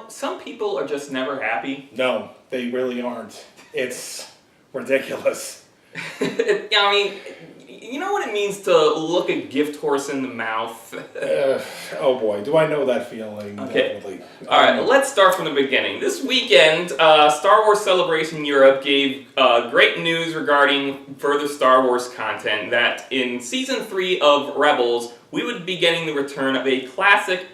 some people are just never happy. No, they really aren't. It's ridiculous. I mean, you know what it means to look a gift horse in the mouth? Oh boy, do I know that feeling. Okay. Definitely. Alright, let's start from the beginning. This weekend, Star Wars Celebration Europe gave great news regarding further Star Wars content, that in Season 3 of Rebels, we would be getting the return of a classic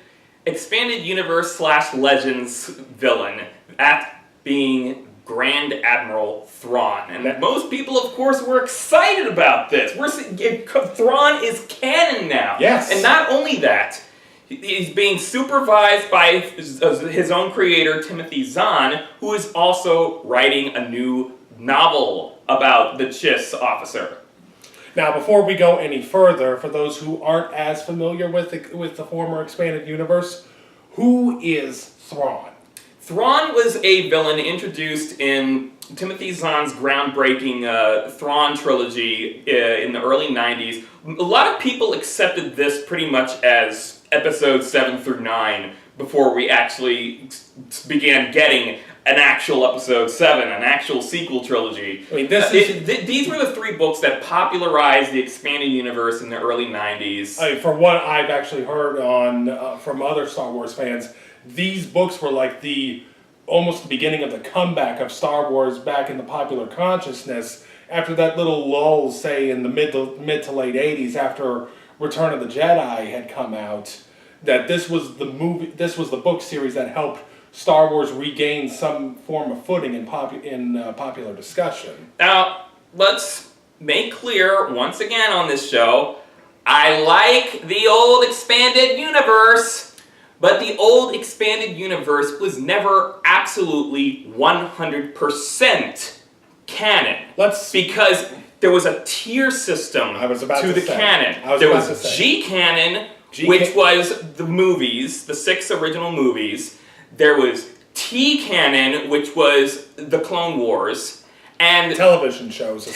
expanded universe / Legends villain, that being Grand Admiral Thrawn. And most people, of course, were excited about this. Thrawn is canon now. Yes. And not only that, he's being supervised by his own creator, Timothy Zahn, who is also writing a new novel about the Chiss officer. Now, before we go any further, for those who aren't as familiar with the former expanded universe, who is Thrawn? Thrawn was a villain introduced in Timothy Zahn's groundbreaking Thrawn trilogy in the early 90s. A lot of people accepted this pretty much as episodes 7 through 9 before we actually began getting an actual episode 7, an actual sequel trilogy. I mean, these were the 3 books that popularized the expanded universe in the early 90s. For what I've actually heard on from other Star Wars fans, these books were like almost the beginning of the comeback of Star Wars back in the popular consciousness after that little lull, say, in the mid to late 80s after Return of the Jedi had come out, that this was the book series that helped Star Wars regain some form of footing in popular discussion. Now, let's make clear once again on this show, I like the old expanded universe, but the old expanded universe was never absolutely 100% canon. Because there was a tier system to the canon. There was G-canon, which was the movies, the 6 original movies. There was T-canon, which was the Clone Wars. And television shows.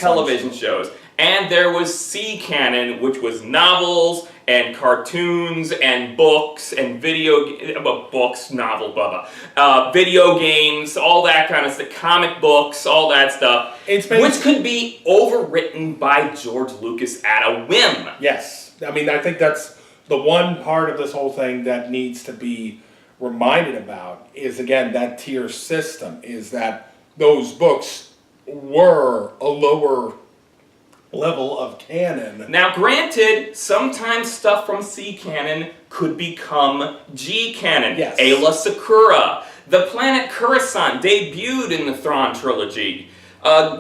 And there was C-canon, which was novels and cartoons and books and video games, all that kind of stuff, comic books, all that stuff, which could be overwritten by George Lucas at a whim. Yes. I mean, I think that's the one part of this whole thing that needs to be reminded about is, again, that tier system, is that those books were a lower level of canon. Now, granted, sometimes stuff from C canon could become G canon. Yes. Ayla Secura. The planet Coruscant debuted in the Thrawn trilogy.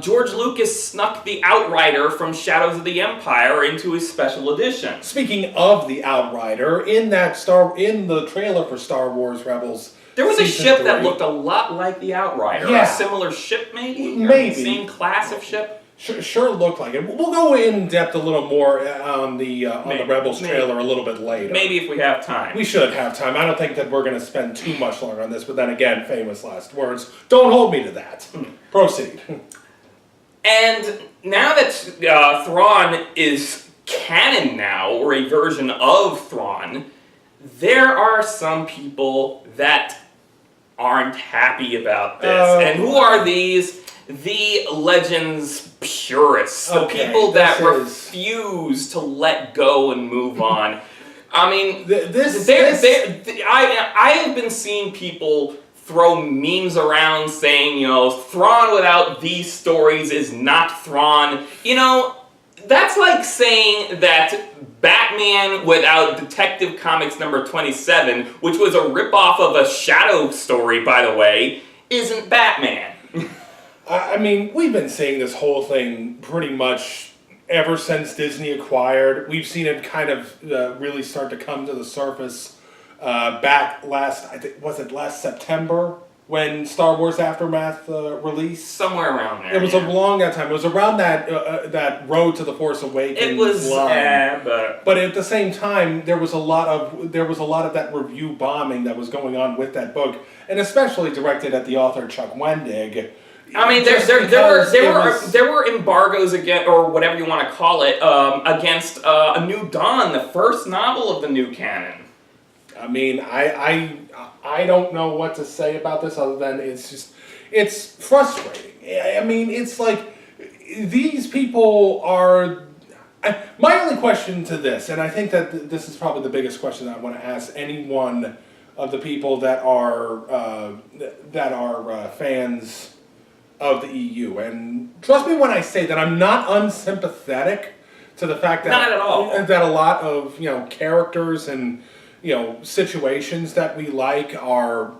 George Lucas snuck the Outrider from Shadows of the Empire into his special edition. Speaking of the Outrider, in the trailer for Star Wars Rebels, there was a ship that looked a lot like the Outrider. Yeah. A similar ship, maybe? Maybe. Same class of ship? Sure looked like it. We'll go in depth a little more on the Rebels trailer a little bit later. Maybe if we have time. We should have time. I don't think that we're going to spend too much longer on this, but then again, famous last words. Don't hold me to that. Proceed. And now that Thrawn is canon now, or a version of Thrawn, there are some people that aren't happy about this. And who are these? The Legends purists. The people that refuse to let go and move on. I mean, I have been seeing people throw memes around saying, Thrawn without these stories is not Thrawn. That's like saying that Batman without Detective Comics number 27, which was a ripoff of a Shadow story, by the way, isn't Batman. I mean, we've been seeing this whole thing pretty much ever since Disney acquired. We've seen it kind of really start to come to the surface back last September when Star Wars Aftermath released? Somewhere around there. It was along that time. It was around that Road to the Force Awakens. It was, but at the same time, there was a lot of that review bombing that was going on with that book, and especially directed at the author Chuck Wendig. I mean, there were embargoes against, or whatever you want to call it, against A New Dawn, the first novel of the new canon. I mean, I I don't know what to say about this other than it's frustrating. I mean, it's like these people are. My only question to this, and I think that this is probably the biggest question that I want to ask any one of the people that are fans of the EU, and trust me when I say that I'm not unsympathetic to the fact that Not at all. that a lot of characters and situations that we like are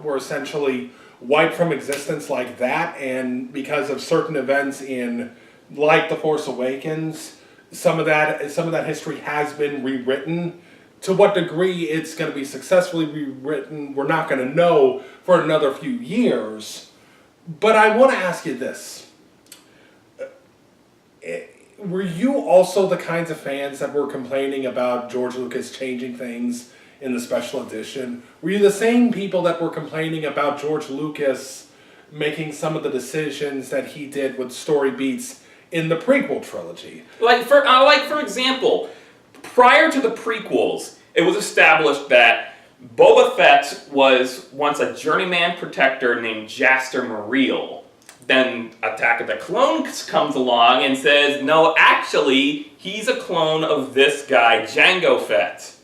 were essentially wiped from existence like that, and because of certain events in like The Force Awakens, some of that history has been rewritten. To what degree it's going to be successfully rewritten, we're not going to know for another few years. But I want to ask you this. Were you also the kinds of fans that were complaining about George Lucas changing things in the special edition? Were you the same people that were complaining about George Lucas making some of the decisions that he did with story beats in the prequel trilogy? For example, prior to the prequels, it was established that Boba Fett was once a journeyman protector named Jaster Muriel. Then Attack of the Clones comes along and says, no, actually, he's a clone of this guy, Jango Fett.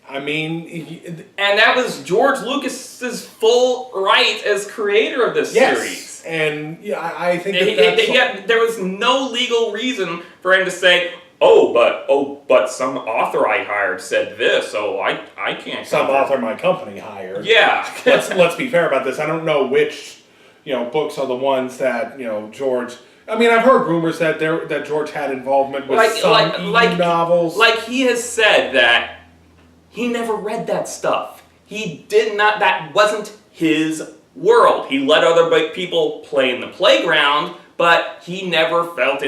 I mean... And that was George Lucas's full right as creator of this series. And I think there was no legal reason for him to say, but some author I hired said this, so I can't. Some author my company hired. Yeah. let's be fair about this. I don't know which books are the ones that George. I mean, I've heard rumors that George had involvement with some novels. Like he has said that he never read that stuff. He did not. That wasn't his world. He let other people play in the playground, but he never felt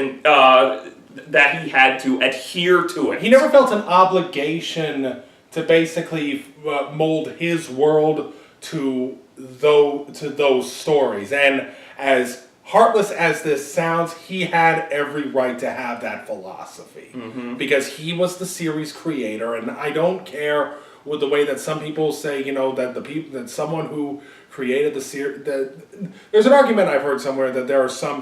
that he had to adhere to it. He never felt an obligation to basically mold his world to those stories. And as heartless as this sounds, he had every right to have that philosophy. Mm-hmm. Because he was the series creator, and I don't care with the way that some people say, that someone who created the series, there's an argument I've heard somewhere that there are some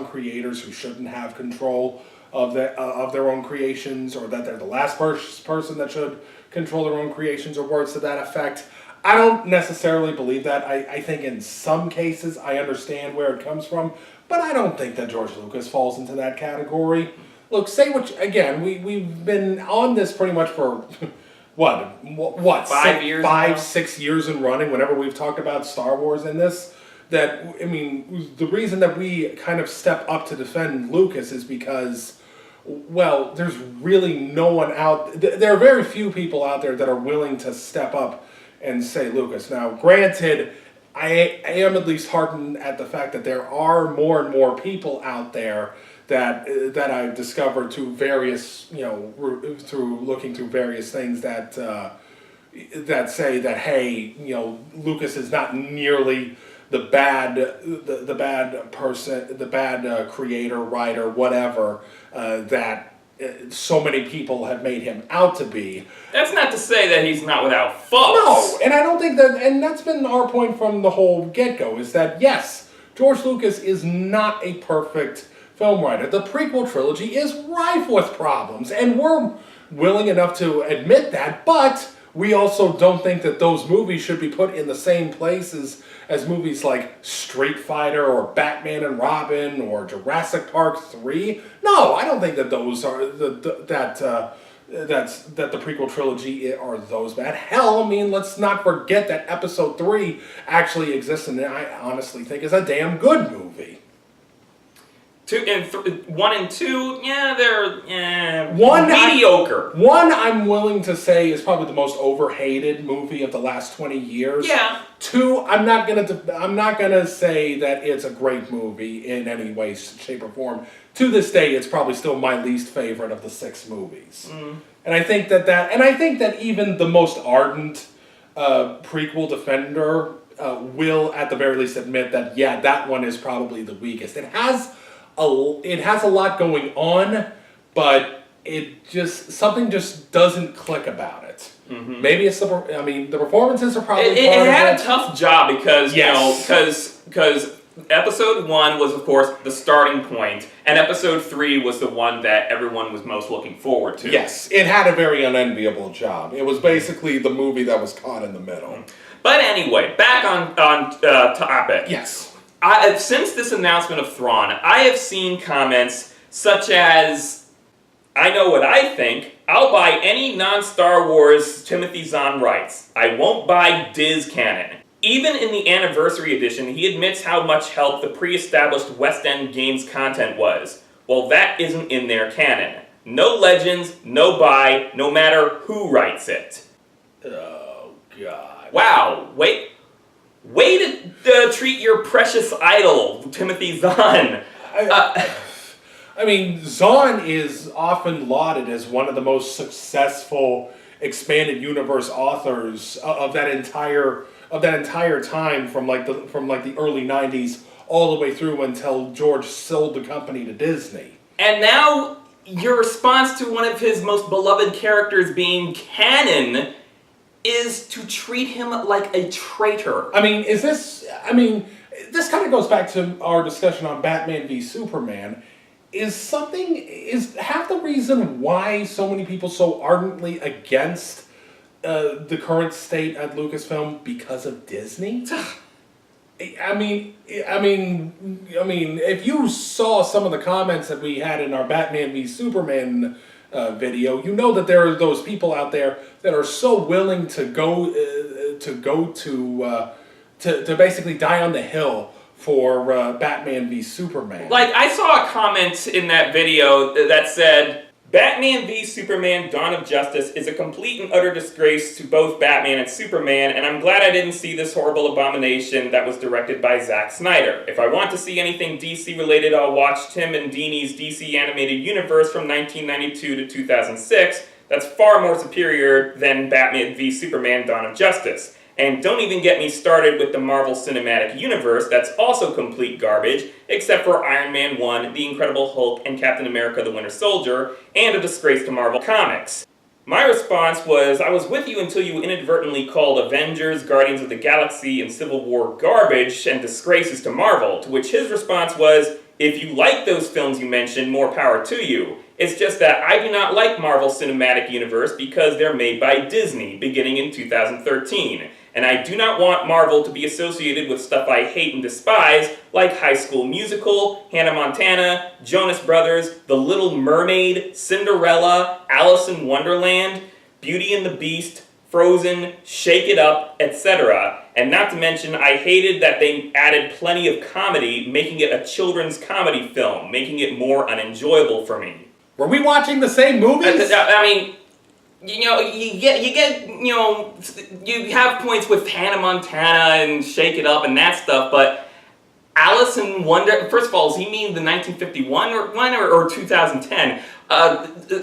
creators who shouldn't have control of their own creations, or that they're the last person that should control their own creations, or words to that effect. I don't necessarily believe that. I think in some cases I understand where it comes from, but I don't think that George Lucas falls into that category. Look, we've been on this pretty much for what 6 years in running, whenever we've talked about Star Wars in this. The reason that we kind of step up to defend Lucas is because, there's really no one there are very few people out there that are willing to step up and say Lucas. Now, granted, I am at least heartened at the fact that there are more and more people out there that I've discovered through various, through looking through various things that say that, hey, Lucas is not nearly the bad person, the bad creator, writer, whatever, that so many people have made him out to be. That's not to say that he's not without faults. No, and I don't think that, and that's been our point from the whole get-go, is that yes, George Lucas is not a perfect film writer. The prequel trilogy is rife with problems, and we're willing enough to admit that, but we also don't think that those movies should be put in the same places as movies like Street Fighter or Batman and Robin or Jurassic Park 3. No, I don't think that those are that the prequel trilogy are those bad. Hell, let's not forget that Episode 3 actually exists, and I honestly think is a damn good movie. 1 and 2, they're mediocre. One, I'm willing to say, is probably the most overhated movie of the last 20 years. Yeah. 2, I'm not gonna say that it's a great movie in any way, shape, or form. To this day, it's probably still my least favorite of the 6 movies. Mm. And I think that even the most ardent prequel defender will, at the very least, admit that that one is probably the weakest. It has a lot going on, but something just doesn't click about it. Maybe it's the performances are probably It had of a tough job because, because episode 1 was, of course, the starting point, and episode 3 was the one that everyone was most looking forward to. Yes, it had a very unenviable job. It was basically the movie that was caught in the middle. But anyway, back on topic. Yes. Since this announcement of Thrawn, I have seen comments such as, I know what I think, I'll buy any non-Star Wars Timothy Zahn rights. I won't buy Diz canon. Even in the anniversary edition, he admits how much help the pre-established West End Games content was. Well, that isn't in their canon. No legends, no buy, no matter who writes it. Oh, God. Wow, way to treat your precious idol, Timothy Zahn. I mean, Zahn is often lauded as one of the most successful expanded universe authors of that entire time from the early 90s all the way through until George sold the company to Disney. And now your response to one of his most beloved characters being canon is to treat him like a traitor. This kind of goes back to our discussion on Batman v Superman. Is half the reason why so many people so ardently against the current state at Lucasfilm because of Disney? If you saw some of the comments that we had in our Batman v Superman video, you know that there are those people out there that are so willing to go to basically die on the hill for Batman v Superman. Like, I saw a comment in that video that said, Batman v Superman Dawn of Justice is a complete and utter disgrace to both Batman and Superman, and I'm glad I didn't see this horrible abomination that was directed by Zack Snyder. If I want to see anything DC related, I'll watch Tim and Dini's DC animated universe from 1992 to 2006. That's far more superior than Batman v Superman Dawn of Justice. And don't even get me started with the Marvel Cinematic Universe, that's also complete garbage, except for Iron Man 1, The Incredible Hulk, and Captain America the Winter Soldier, and a disgrace to Marvel Comics. My response was, I was with you until you inadvertently called Avengers, Guardians of the Galaxy, and Civil War garbage and disgraces to Marvel, to which his response was, if you like those films you mentioned, more power to you. It's just that I do not like Marvel Cinematic Universe because they're made by Disney, beginning in 2013. And I do not want Marvel to be associated with stuff I hate and despise, like High School Musical, Hannah Montana, Jonas Brothers, The Little Mermaid, Cinderella, Alice in Wonderland, Beauty and the Beast, Frozen, Shake It Up, etc. And not to mention, I hated that they added plenty of comedy, making it a children's comedy film, making it more unenjoyable for me. Were we watching the same movies? You have points with Hannah Montana and Shake It Up and that stuff, but Alice in Wonder, first of all, does he mean the 1951 one or 2010?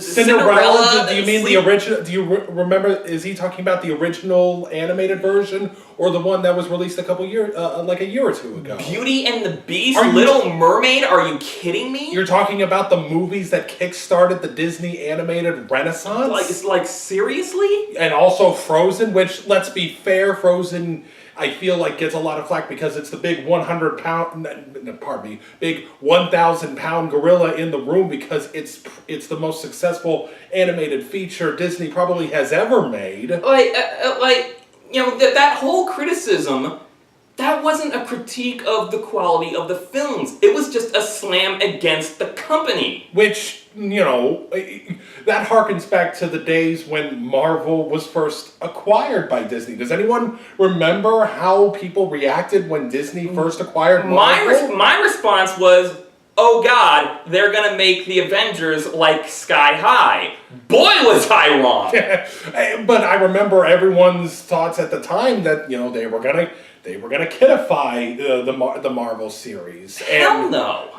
Cinderella, do you mean the original? Do you remember, is he talking about the original animated version or the one that was released a year or two ago? Beauty and the Beast, Little Mermaid, are you kidding me? You're talking about the movies that kickstarted the Disney animated renaissance? Like seriously? And also Frozen, which, let's be fair, Frozen, I feel like gets a lot of flack because it's the big 1,000-pound gorilla in the room because it's the most successful animated feature Disney probably has ever made. That whole criticism, that wasn't a critique of the quality of the films. It was just a slam against the company. Which, that harkens back to the days when Marvel was first acquired by Disney. Does anyone remember how people reacted when Disney first acquired Marvel? My response was, oh God, they're gonna make the Avengers like Sky High. Boy, was I wrong! But I remember everyone's thoughts at the time that, they were gonna kidify the Marvel series. Hell no!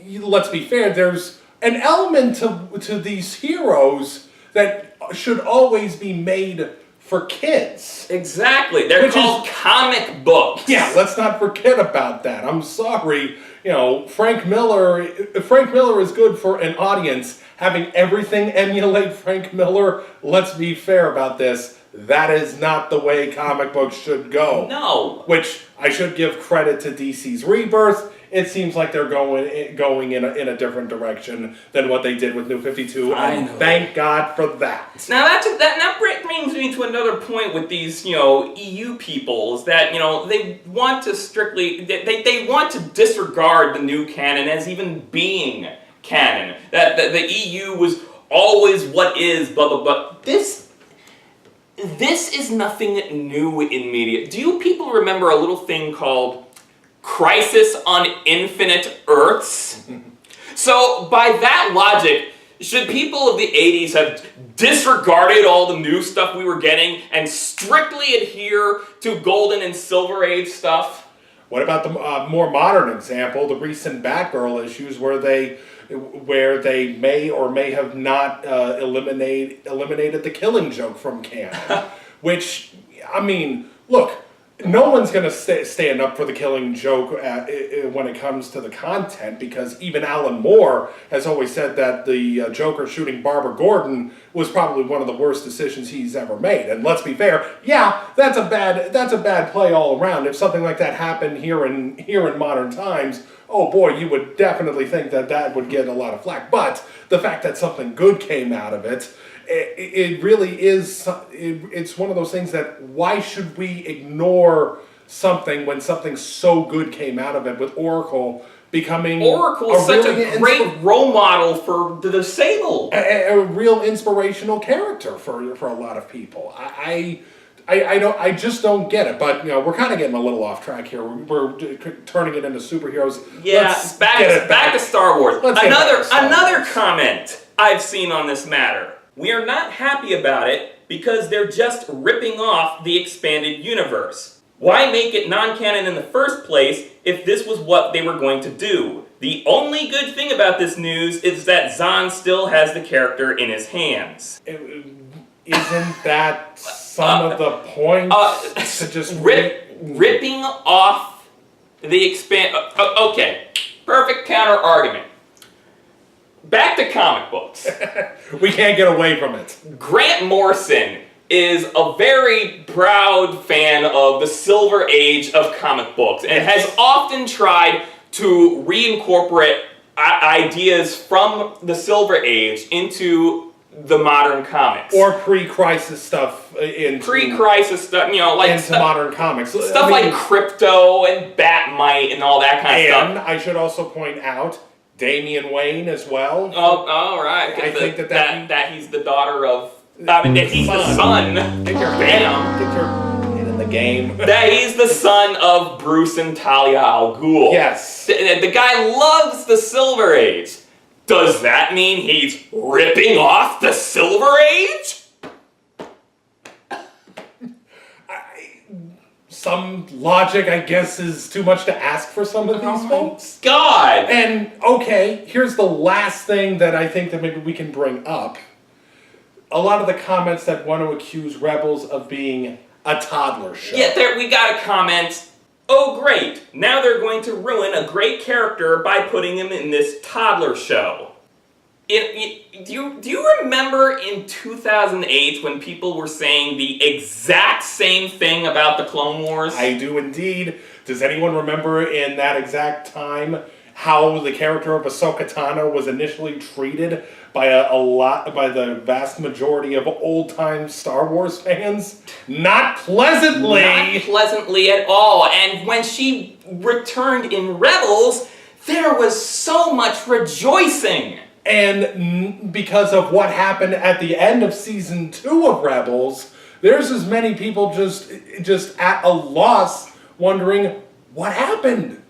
Let's be fair, there's an element to these heroes that should always be made for kids. Exactly. They're called comic books. Yeah, let's not forget about that. I'm sorry. Frank Miller is good for an audience. Having everything emulate Frank Miller, let's be fair about this, that is not the way comic books should go. No. Which I should give credit to DC's Rebirth. It seems like they're going in a different direction than what they did with New 52, and thank God for that. Now that brings me to another point with these EU people, is that they want to they want to disregard the new canon as even being canon. That the EU was always what is blah blah blah. This is nothing new in media. Do you people remember a little thing called Crisis on Infinite Earths? So, by that logic, should people of the 80s have disregarded all the new stuff we were getting and strictly adhere to Golden and Silver Age stuff? What about the more modern example, the recent Batgirl issues where they may or may have not eliminated the Killing Joke from canon? Which, I mean, look, no one's going to stand up for the Killing Joke when it comes to the content, because even Alan Moore has always said that the Joker shooting Barbara Gordon was probably one of the worst decisions he's ever made. And let's be fair, yeah, that's a bad play all around. If something like that happened here in modern times, oh boy, you would definitely think that would get a lot of flack. But the fact that something good came out of it, it really is, it's one of those things that why should we ignore something when something so good came out of it, with Oracle becoming such a great role model for the disabled. A real inspirational character for a lot of people. I just don't get it, but we're kind of getting a little off track here. We're turning it into superheroes. Yeah, back to Star Wars. Another comment I've seen on this matter. We are not happy about it because they're just ripping off the expanded universe. Why make it non-canon in the first place if this was what they were going to do? The only good thing about this news is that Zahn still has the character in his hands. Isn't that some of the point to just ripping off the okay, perfect counter argument. Back to comic books. We can't get away from it. Grant Morrison is a very proud fan of the Silver Age of comic books and has often tried to reincorporate ideas from the Silver Age into the modern comics. Or pre-crisis stuff into modern comics. Stuff like Crypto and Batmite and all that kind of stuff. And I should also point out Damian Wayne as well. Oh, right. I think that he's the daughter of... he's the son. Get your head in the game. That he's the son of Bruce and Talia al Ghul. Yes. The guy loves the Silver Age. Does that mean he's ripping off the Silver Age? Some logic, I guess, is too much to ask for some of these folks. God! And, okay, here's the last thing that I think that maybe we can bring up. A lot of the comments that want to accuse Rebels of being a toddler show. Yeah, we got a comment. Oh, great. Now they're going to ruin a great character by putting him in this toddler show. Do you remember in 2008 when people were saying the exact same thing about the Clone Wars? I do indeed. Does anyone remember in that exact time how the character of Ahsoka Tano was initially treated by the vast majority of old-time Star Wars fans? Not pleasantly! Not pleasantly at all. And when she returned in Rebels, there was so much rejoicing. And because of what happened at the end of Season 2 of Rebels, there's as many people just at a loss wondering, what happened?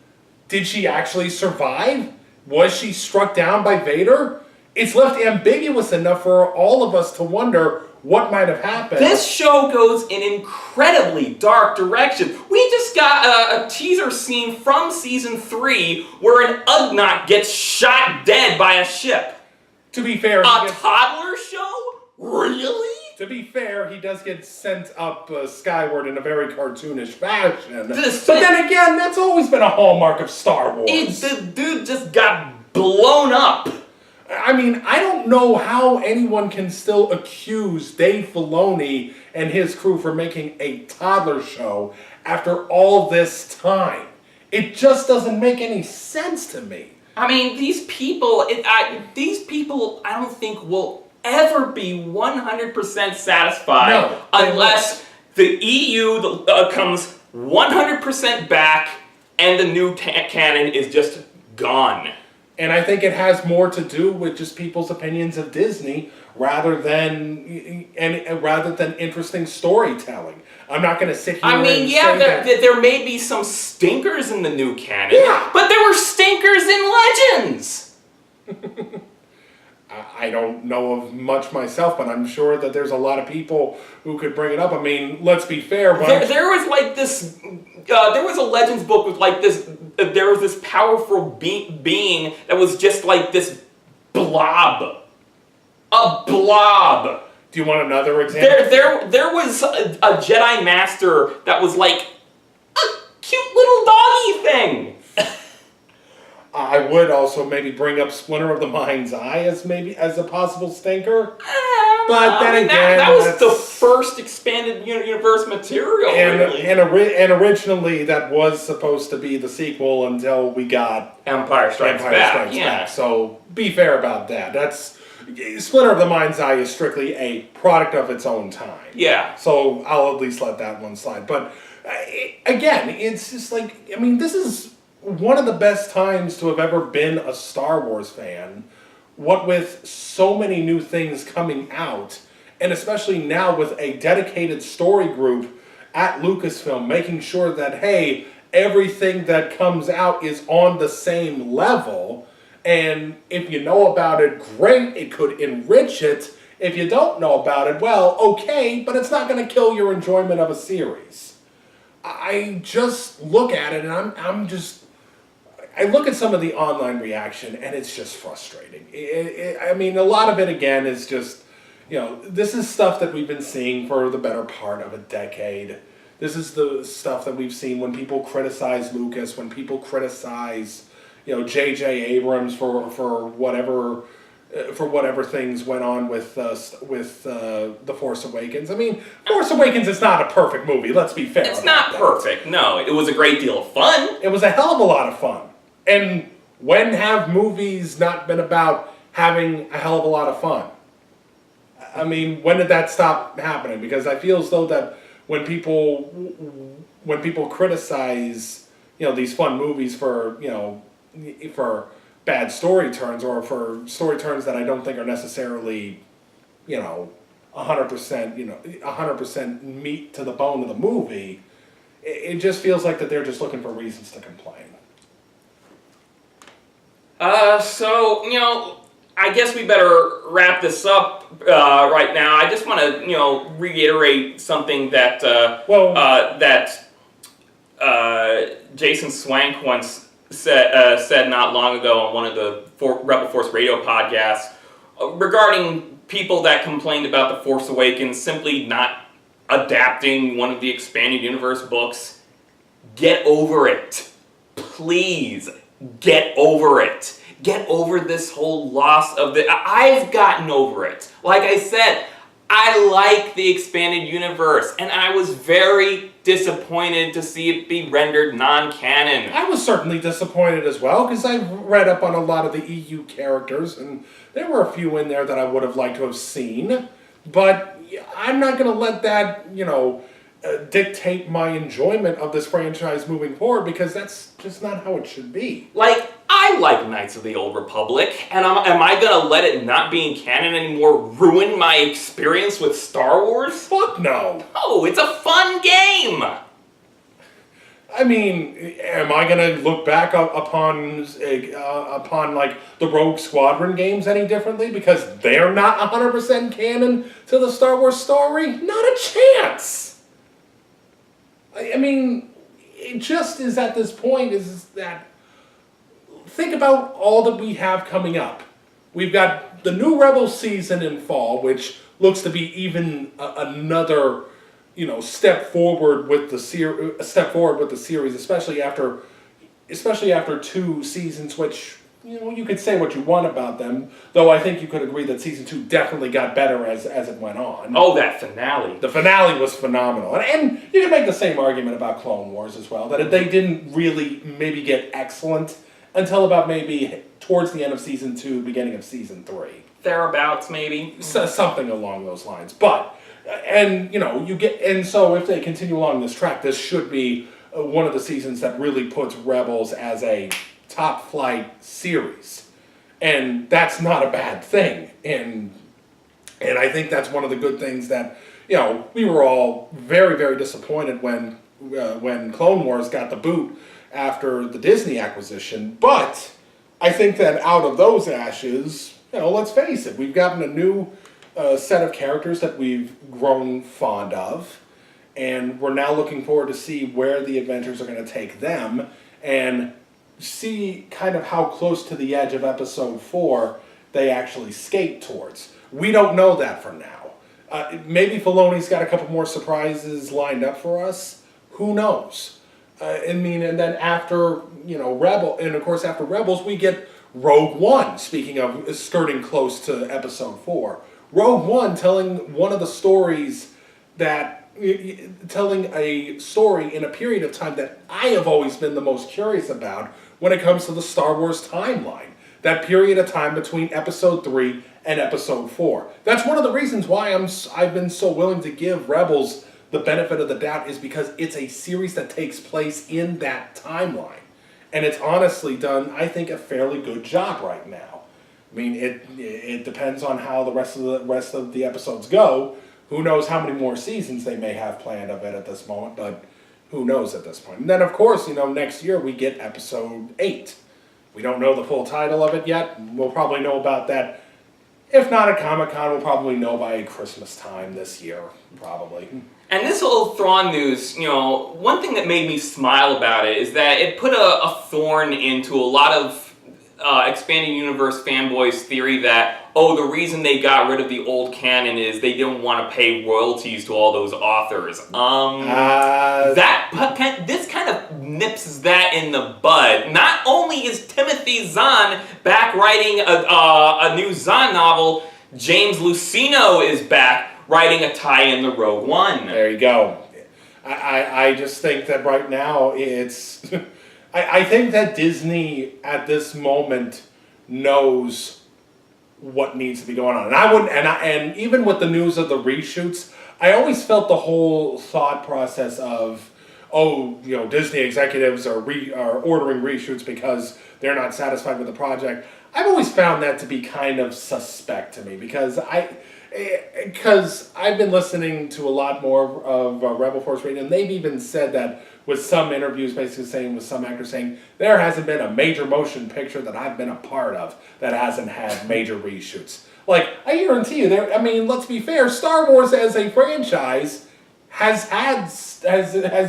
Did she actually survive? Was she struck down by Vader? It's left ambiguous enough for all of us to wonder what might have happened. This show goes in incredibly dark direction. We just got a teaser scene from Season 3 where an Ugnaught gets shot dead by a ship. To be fair... A toddler show? Really? to be fair, he does get sent up skyward in a very cartoonish fashion. But then again, that's always been a hallmark of Star Wars. The dude just got blown up. I mean, I don't know how anyone can still accuse Dave Filoni and his crew for making a Toddler Show after all this time. It just doesn't make any sense to me. I mean, these people, I don't think will ever be 100% satisfied unless the EU comes 100% back and the new canon is just gone. And I think it has more to do with just people's opinions of Disney rather than interesting storytelling. I'm not going to sit here and say that there may be some stinkers in the new canon, but there were stinkers in Legends. I don't know of much myself, but I'm sure that there's a lot of people who could bring it up. I mean, let's be fair. There was like this. There was a Legends book with like this. There was this powerful being that was just like this blob. A blob. Do you want another example? There was a Jedi Master that was like a cute little doggy thing. I would also maybe bring up Splinter of the Mind's Eye as a possible stinker. But then again, that was the first expanded universe material, really. And originally that was supposed to be the sequel until we got Empire Strikes Back. Back. So be fair about that. Splinter of the Mind's Eye is strictly a product of its own time. Yeah. So I'll at least let that one slide. But again, it's just like, I mean, this is one of the best times to have ever been a Star Wars fan. What with so many new things coming out, and especially now with a dedicated story group at Lucasfilm making sure that, hey, everything that comes out is on the same level. And if you know about it, great, it could enrich it. If you don't know about it, well, okay, but it's not going to kill your enjoyment of a series. I just look at it and I look at some of the online reaction and it's just frustrating. I mean, a lot of it, again, is just, this is stuff that we've been seeing for the better part of a decade. This is the stuff that we've seen when people criticize Lucas, when people criticize, J.J. Abrams for whatever things went on with The Force Awakens. I mean, Force Awakens is not a perfect movie, let's be fair. It's not perfect, no. It was a great deal of fun. It was a hell of a lot of fun. And when have movies not been about having a hell of a lot of fun? I mean, when did that stop happening? Because I feel as though that when people criticize, these fun movies for bad story turns or for story turns that I don't think are necessarily, 100%, meat to the bone of the movie, it just feels like that they're just looking for reasons to complain. I guess we better wrap this up right now. I just want to, reiterate something that Jason Swank once said not long ago on one of the Rebel Force Radio podcasts regarding people that complained about The Force Awakens simply not adapting one of the expanded universe books. Get over it. Please. Get over it. Get over this whole loss of I've gotten over it. Like I said, I like the expanded universe, and I was very disappointed to see it be rendered non-canon. I was certainly disappointed as well, because I've read up on a lot of the EU characters, and there were a few in there that I would have liked to have seen, but I'm not going to let that, dictate my enjoyment of this franchise moving forward, because that's just not how it should be. Like, I like Knights of the Old Republic, and am I gonna let it not being canon anymore ruin my experience with Star Wars? Fuck no! Oh, it's a fun game! I mean, am I gonna look back upon like the Rogue Squadron games any differently because they're not 100% canon to the Star Wars story? Not a chance! I mean, it just is at this point is that, think about all that we have coming up. We've got the new Rebel season in fall, which looks to be even another, step forward with the series, especially after 2 seasons, which you could say what you want about them, though I think you could agree that season 2 definitely got better as it went on. Oh, that finale! The finale was phenomenal, and you can make the same argument about Clone Wars as well, that they didn't really maybe get excellent until about maybe towards the end of season 2, beginning of season 3. Thereabouts, maybe. Something along those lines. But, so if they continue along this track, this should be one of the seasons that really puts Rebels as a top flight series. And that's not a bad thing. And I think that's one of the good things that, we were all very, very disappointed when Clone Wars got the boot after the Disney acquisition. But I think that out of those ashes, let's face it, we've gotten a new set of characters that we've grown fond of, and we're now looking forward to see where the adventures are going to take them, and see kind of how close to the edge of episode 4 they actually skate towards. We don't know that for now. Maybe Filoni's got a couple more surprises lined up for us. Who knows? And then after, after Rebels, we get Rogue One, speaking of skirting close to episode 4. Rogue One telling one of the stories telling a story in a period of time that I have always been the most curious about when it comes to the Star Wars timeline. That period of time between episode 3 and episode 4. That's one of the reasons why I've been so willing to give Rebels the benefit of the doubt, is because it's a series that takes place in that timeline. And it's honestly done, I think, a fairly good job right now. I mean, it depends on how the rest of the episodes go. Who knows how many more seasons they may have planned of it at this moment, but who knows at this point. And then, of course, next year we get episode 8. We don't know the full title of it yet. We'll probably know about that. If not at Comic-Con, we'll probably know by Christmas time this year, probably. And this whole Thrawn news, one thing that made me smile about it is that it put a thorn into a lot of Expanded Universe fanboys' theory that, the reason they got rid of the old canon is they didn't want to pay royalties to all those authors. This kind of nips that in the bud. Not only is Timothy Zahn back writing a new Zahn novel, James Luceno is back writing a tie-in to Rogue One. There you go. I just think that right now it's... I think that Disney at this moment knows what needs to be going on, and even with the news of the reshoots, I always felt the whole thought process of, Disney executives are ordering reshoots because they're not satisfied with the project. I've always found that to be kind of suspect to me, because I've been listening to a lot more of Rebel Force Radio, and they've even said that with some interviews, basically saying, with some actors saying, there hasn't been a major motion picture that I've been a part of that hasn't had major reshoots. Like, I guarantee you, let's be fair, Star Wars as a franchise has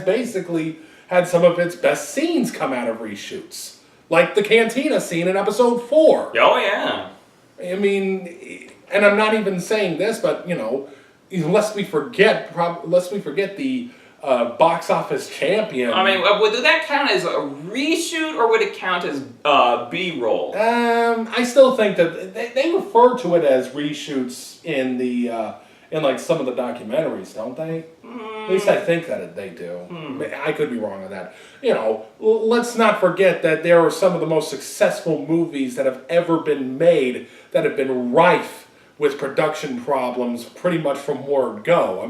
basically had some of its best scenes come out of reshoots. Like the cantina scene in episode 4. Oh, yeah. And I'm not even saying this, but, lest we forget the box office champion. Would that count as a reshoot, or would it count as B-roll? I still think that they refer to it as reshoots in some of the documentaries, don't they? At least I think that they do. I could be wrong on that. Let's not forget that there are some of the most successful movies that have ever been made that have been rife with production problems pretty much from word go.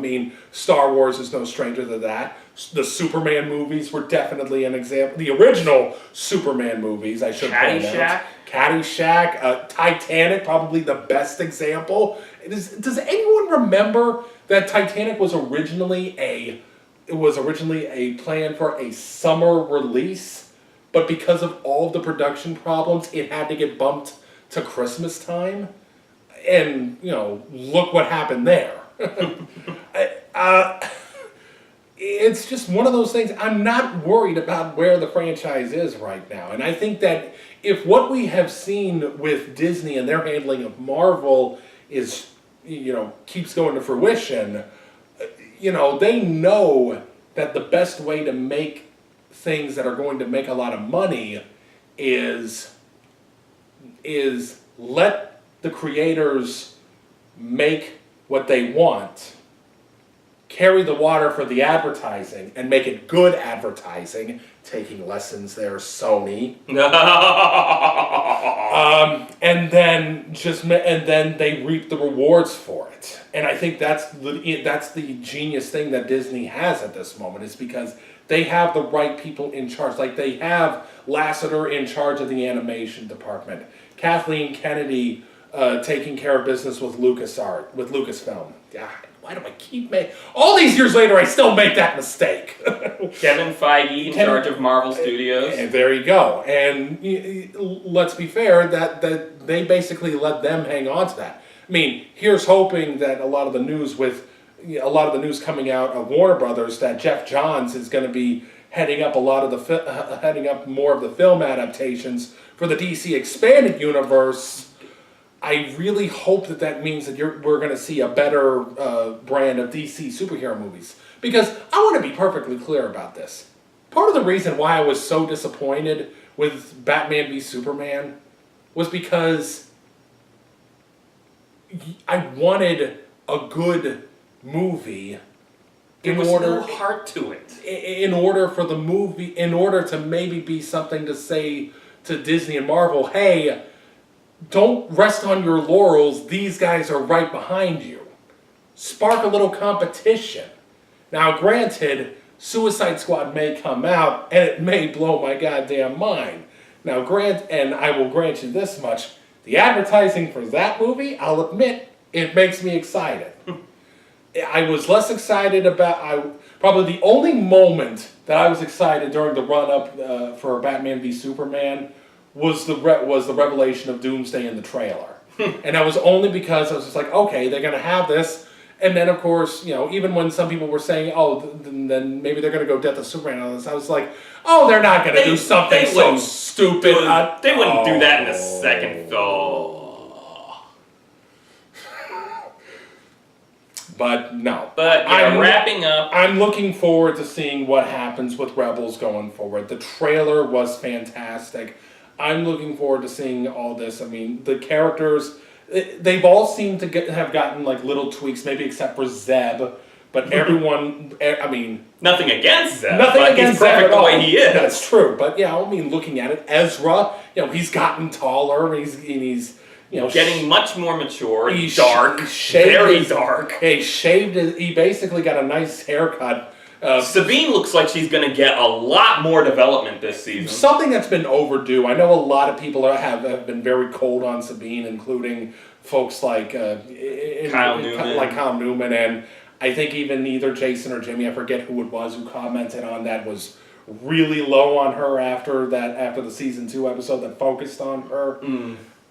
Star Wars is no stranger to that. The Superman movies were definitely an example. The original Superman movies, I should point out. Caddyshack, Titanic, probably the best example. Does anyone remember that Titanic was originally a plan for a summer release, but because of all of the production problems, it had to get bumped to Christmas time? And, look what happened there. It's just one of those things. I'm not worried about where the franchise is right now. And I think that if what we have seen with Disney and their handling of Marvel is keeps going to fruition, they know that the best way to make things that are going to make a lot of money is let the creators make what they want, carry the water for the advertising, and make it good advertising. Taking lessons there, Sony. And then they reap the rewards for it. And I think that's the genius thing that Disney has at this moment, is because they have the right people in charge. Like, they have Lasseter in charge of the animation department, Kathleen Kennedy taking care of business with Lucasfilm. God, why do I keep all these years later, I still make that mistake. Kevin Feige in charge of Marvel Studios. And there you go. And let's be fair, that they basically let them hang on to that. I mean, here's hoping that a lot of the news coming out of Warner Brothers, that Jeff Johns is going to be heading up more of the film adaptations for the DC expanded universe. I really hope that means that we're going to see a better brand of DC superhero movies. Because I want to be perfectly clear about this. Part of the reason why I was so disappointed with Batman v Superman was because I wanted a good movie. There was no heart to it. In order to maybe be something to say to Disney and Marvel, hey, don't rest on your laurels, these guys are right behind you. Spark a little competition. Now, granted, Suicide Squad may come out, and it may blow my goddamn mind. Now, and I will grant you this much, the advertising for that movie, I'll admit, it makes me excited. I was less excited probably the only moment that I was excited during the run-up for Batman v Superman was the revelation of Doomsday in the trailer. And that was only because I was just like, okay, they're going to have this. And then, of course, even when some people were saying, oh, then maybe they're going to go Death of Superman on this, I was like, oh, they're not going to do something so stupid. They wouldn't do that in a second film. But no. But wrapping up. I'm looking forward to seeing what happens with Rebels going forward. The trailer was fantastic. I'm looking forward to seeing all this. I mean, the characters, they've all seemed to have gotten like little tweaks, maybe except for Zeb. But everyone, I mean... Nothing against Zeb. Nothing against Zeb. He's perfect the way he is. That's true. But yeah, I mean, looking at it, Ezra, he's gotten taller. He's getting much more mature. He's dark. Very dark. He basically got a nice haircut. Sabine looks like she's going to get a lot more development this season. Something that's been overdue. I know a lot of people have been very cold on Sabine, including folks like Kyle Newman, and I think even either Jason or Jimmy, I forget who it was, who commented on that, was really low on her after the season 2 episode that focused on her.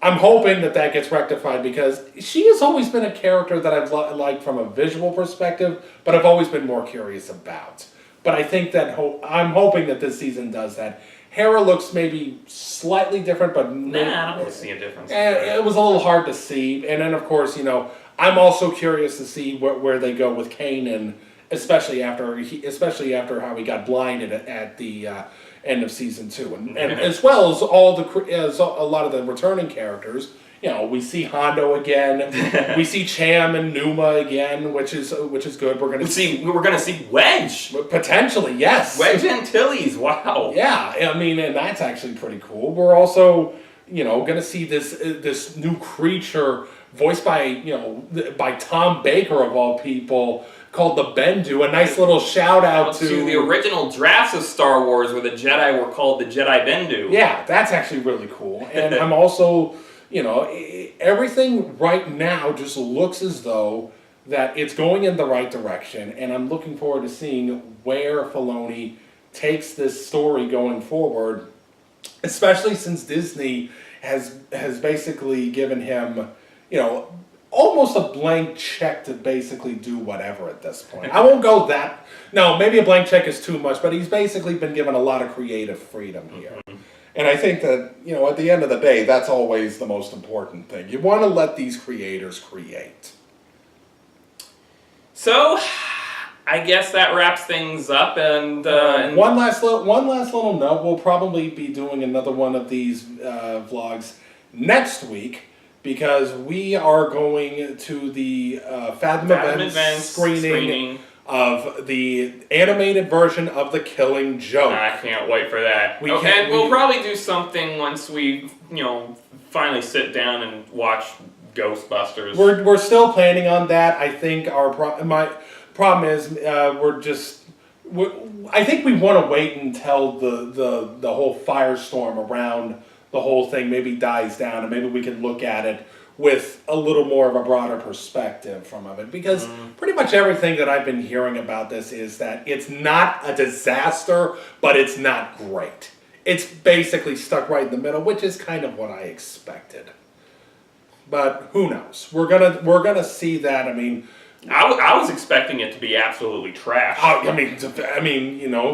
I'm hoping that gets rectified, because she has always been a character that I've liked from a visual perspective, but I've always been more curious about. But I think I'm hoping that this season does that. Hera looks maybe slightly different, but... I don't see a difference. It was a little hard to see. And then, of course, I'm also curious to see where they go with Kanan, especially after how he got blinded at the... end of season 2, and as well as a lot of the returning characters. We see Hondo again, we see Cham and Numa again, which is good. We're gonna see Wedge potentially, yes. Wedge Antilles, wow. Yeah, I mean, and that's actually pretty cool. We're also gonna see this new creature voiced by Tom Baker of all people, called the Bendu. A nice little shout out to the original drafts of Star Wars where the Jedi were called the Jedi Bendu. Yeah, that's actually really cool. And I'm also, everything right now just looks as though that it's going in the right direction, and I'm looking forward to seeing where Filoni takes this story going forward, especially since Disney has basically given him, almost a blank check to basically do whatever at this point. I won't go that... No, maybe a blank check is too much, but he's basically been given a lot of creative freedom here. And I think that, at the end of the day, that's always the most important thing. You want to let these creators create. So, I guess that wraps things up, and one last little note. We'll probably be doing another one of these vlogs next week because we are going to the Fathom Events screening of the animated version of The Killing Joke. I can't wait for that. We'll probably do something once we, finally sit down and watch Ghostbusters. We're still planning on that. I think my problem is I think we want to wait until the whole firestorm around the whole thing maybe dies down, and maybe we can look at it with a little more of a broader perspective from it. Because pretty much everything that I've been hearing about this is that it's not a disaster, but it's not great. It's basically stuck right in the middle, which is kind of what I expected. But who knows? We're gonna see that. I mean, I was expecting it to be absolutely trash. I mean,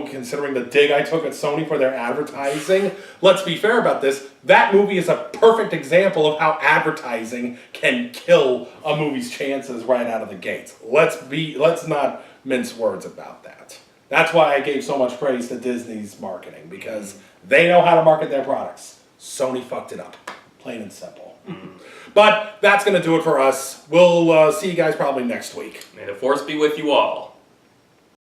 considering the dig I took at Sony for their advertising, let's be fair about this. That movie is a perfect example of how advertising can kill a movie's chances right out of the gates. Let's not mince words about that. That's why I gave so much praise to Disney's marketing, because they know how to market their products. Sony fucked it up. Plain and simple. But that's going to do it for us. We'll see you guys probably next week. May the Force be with you all.